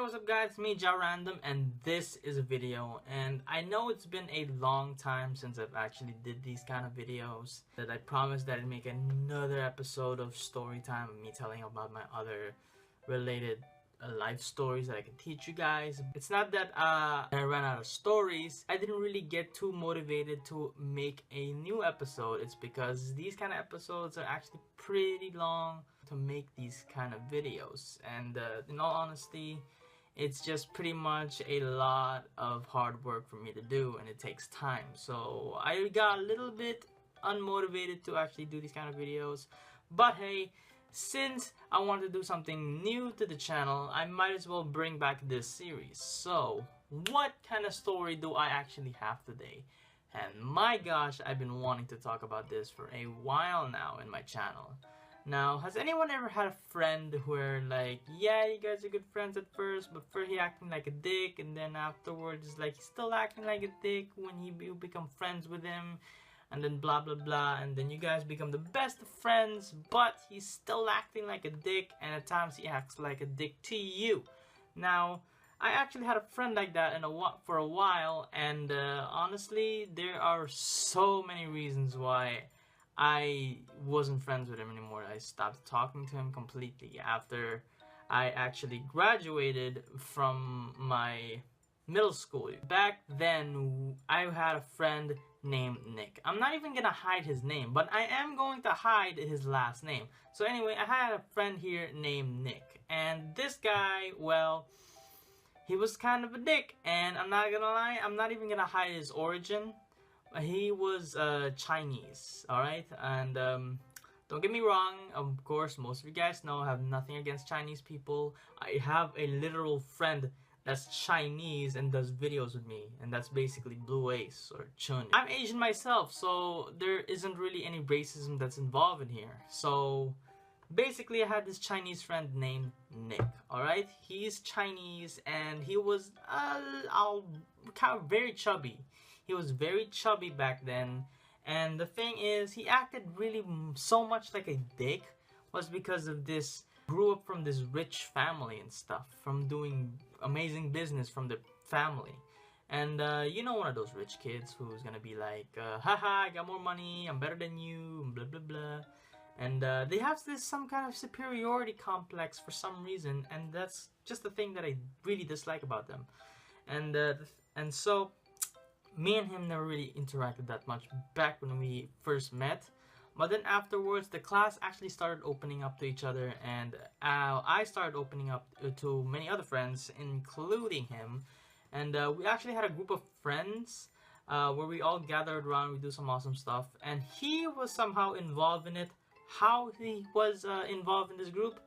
what's up guys, it's me JyleRandom, and this is a video. And I know it's been a long time since I've actually did these kind of videos, that I promised that I'd make another episode of story time of me telling about my other related life stories that I can teach you guys. It's not that I ran out of stories. I didn't really get too motivated to make a new episode. It's because these kind of episodes are actually pretty long to make these kind of videos, and in all honesty, it's just pretty much a lot of hard work for me to do, and it takes time. So I got a little bit unmotivated to actually do these kind of videos, but hey, since I want to do something new to the channel, I might as well bring back this series. So what kind of story do I actually have today? And my gosh, I've been wanting to talk about this for a while now in my channel. Now, has anyone ever had a friend where, like, yeah, you guys are good friends at first, but first he acting like a dick, and then afterwards, like, he's still acting like a dick when you become friends with him, and then blah blah blah, and then you guys become the best of friends, but he's still acting like a dick, and at times he acts like a dick to you. Now, I actually had a friend like that for a while, and honestly, there are so many reasons why I wasn't friends with him anymore. I stopped talking to him completely after I actually graduated from my middle school. Back then, I had a friend named Nick. I'm not even gonna hide his name, but I am going to hide his last name. So anyway, I had a friend here named Nick, and this guy, well, he was kind of a dick, and I'm not gonna lie, I'm not even gonna hide his origin. He was Chinese, alright? And don't get me wrong, of course, most of you guys know I have nothing against Chinese people. I have a literal friend that's Chinese and does videos with me, and that's basically Blue Ace or Chun. I'm Asian myself, so there isn't really any racism that's involved in here. So basically, I had this Chinese friend named Nick, alright? He's Chinese, and he was kind of very chubby. He was very chubby back then, and the thing is, he acted really so much like a dick was because of this. Grew up from this rich family and stuff, from doing amazing business from the family. And you know, one of those rich kids who's gonna be like, haha, I got more money, I'm better than you, blah blah blah. And they have some kind of superiority complex for some reason, and that's just the thing that I really dislike about them. And so me and him never really interacted that much back when we first met. But then afterwards, the class actually started opening up to each other, and I started opening up to many other friends, including him. And we actually had a group of friends where we all gathered around, we do some awesome stuff, and he was somehow involved in it. How he was involved in this group,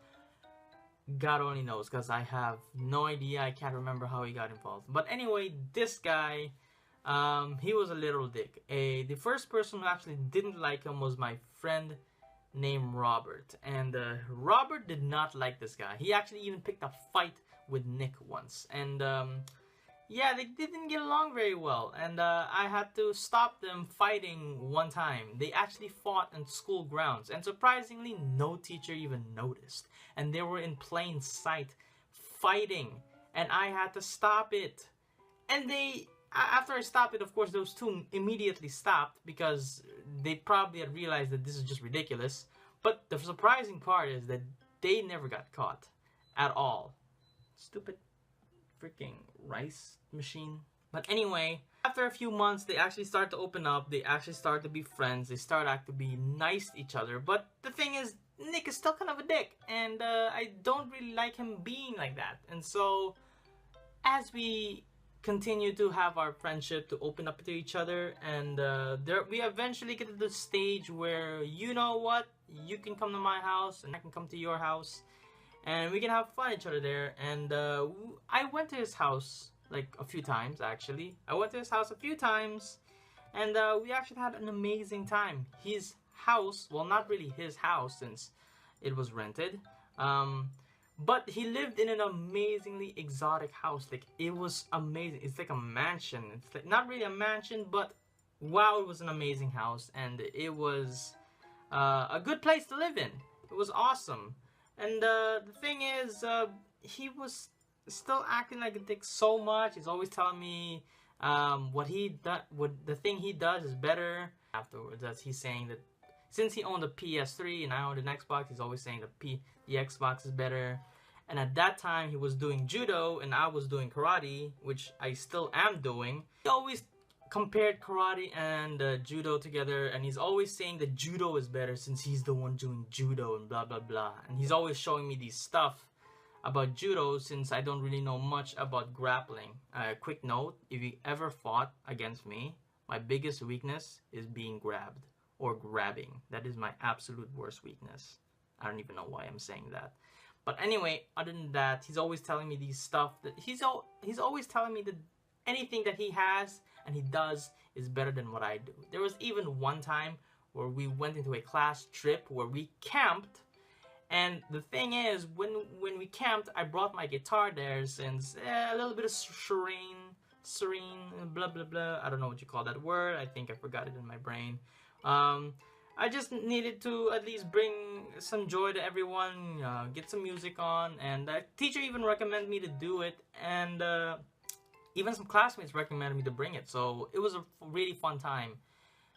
God only knows, because I have no idea. I can't remember how he got involved. But anyway, this guy, he was a literal dick. The first person who actually didn't like him was my friend named Robert. And Robert did not like this guy. He actually even picked a fight with Nick once. And yeah, they didn't get along very well. And I had to stop them fighting one time. They actually fought in school grounds. And surprisingly, no teacher even noticed. And they were in plain sight fighting. And I had to stop it. And after I stopped it, of course, those two immediately stopped because they probably had realized that this is just ridiculous. But the surprising part is that they never got caught at all. Stupid freaking rice machine. But anyway, after a few months, they actually start to open up. They actually start to be friends. They start to be nice to each other. But the thing is, Nick is still kind of a dick, and I don't really like him being like that. And so, as we continue to have our friendship to open up to each other, and we eventually get to the stage where, you know what, you can come to my house and I can come to your house, and we can have fun each other there. And I went to his house like a few times. Actually, I went to his house a few times, and we actually had an amazing time. His house, well, not really his house since it was rented, but he lived in an amazingly exotic house. Like, it was amazing. It's like a mansion. It's like not really a mansion, but wow, it was an amazing house, and it was a good place to live in. It was awesome. And the thing is, he was still acting like a dick so much. He's always telling me what the thing he does is better. Afterwards, that he's saying that since he owned the PS3 and I owned an Xbox, he's always saying the Xbox is better. And at that time, he was doing judo and I was doing karate, which I still am doing. He always compared karate and judo together, and he's always saying that judo is better since he's the one doing judo and blah blah blah. And he's always showing me these stuff about judo since I don't really know much about grappling. Quick note, if you ever fought against me, my biggest weakness is being grabbed or grabbing. That is my absolute worst weakness. I don't even know why I'm saying that. But anyway, other than that, he's always telling me these stuff that he's always telling me that anything that he has and he does is better than what I do. There was even one time where we went into a class trip where we camped, and the thing is, when we camped, I brought my guitar there since a little bit of serene, blah blah blah. I don't know what you call that word. I think I forgot it in my brain. I just needed to at least bring some joy to everyone, get some music on, and the teacher even recommended me to do it, and even some classmates recommended me to bring it, so it was a really fun time.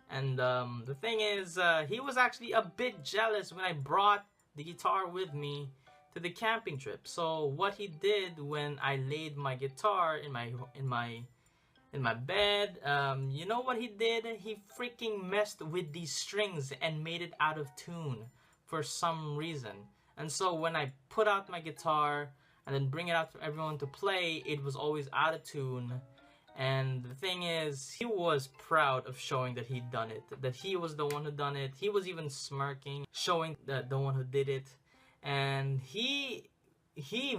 And the thing is, he was actually a bit jealous when I brought the guitar with me to the camping trip. So what he did when I laid my guitar in my bed, you know what he did? He freaking messed with these strings and made it out of tune for some reason. And so when I put out my guitar and then bring it out for everyone to play, it was always out of tune. And the thing is, he was proud of showing that he'd done it, that he was the one who done it. He was even smirking, showing that the one who did it. And he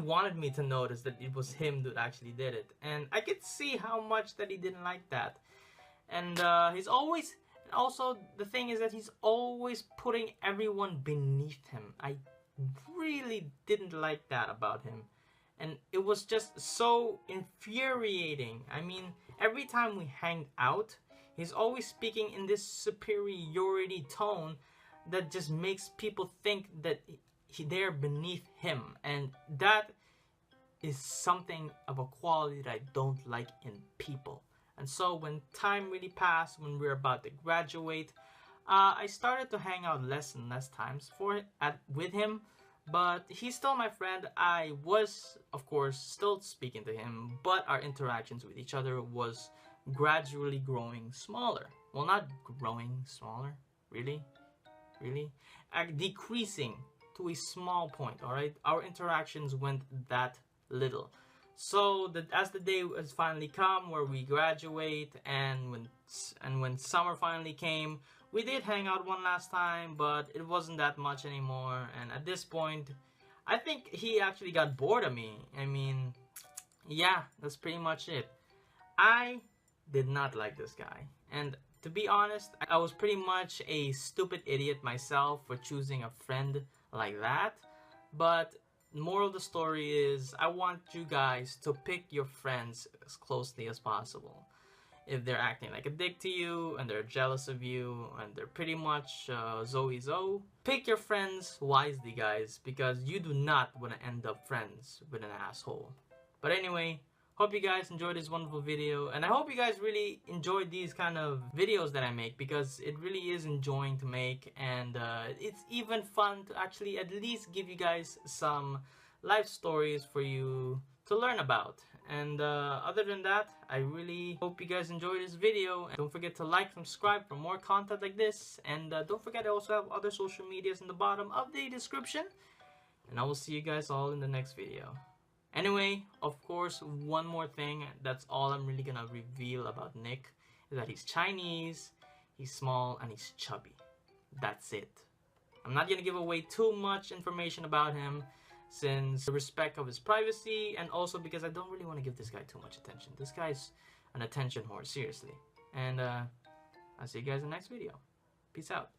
wanted me to notice that it was him that actually did it. And I could see how much that he didn't like that. And he's always, also the thing is that he's always putting everyone beneath him. I really didn't like that about him. And it was just so infuriating. I mean, every time we hang out, he's always speaking in this superiority tone that just makes people think that they're beneath him. And that is something of a quality that I don't like in people. And so when time really passed, when we were about to graduate, I started to hang out less and less times with him. But he's still my friend. I was, of course, still speaking to him, but our interactions with each other was gradually growing smaller. Well, not growing smaller, really? Decreasing to a small point, alright? Our interactions went that little. So as the day has finally come where we graduate, and when summer finally came, we did hang out one last time, but it wasn't that much anymore. And at this point, I think he actually got bored of me. I mean, yeah, that's pretty much it. I did not like this guy. And to be honest, I was pretty much a stupid idiot myself for choosing a friend like that. But the moral of the story is, I want you guys to pick your friends as closely as possible. If they're acting like a dick to you, and they're jealous of you, and they're pretty much Zoe, pick your friends wisely, guys, because you do not want to end up friends with an asshole. But anyway, hope you guys enjoyed this wonderful video, and I hope you guys really enjoyed these kind of videos that I make, because it really is enjoying to make, and it's even fun to actually at least give you guys some life stories for you to learn about. And other than that, I really hope you guys enjoyed this video. And don't forget to like, subscribe for more content like this. And don't forget I also have other social medias in the bottom of the description. And I will see you guys all in the next video. Anyway, of course, one more thing. That's all I'm really gonna reveal about Nick. Is that he's Chinese, he's small, and he's chubby. That's it. I'm not gonna give away too much information about him, since the respect of his privacy, and also because I don't really want to give this guy too much attention. This guy's an attention whore, seriously. And I'll see you guys in the next video. Peace out.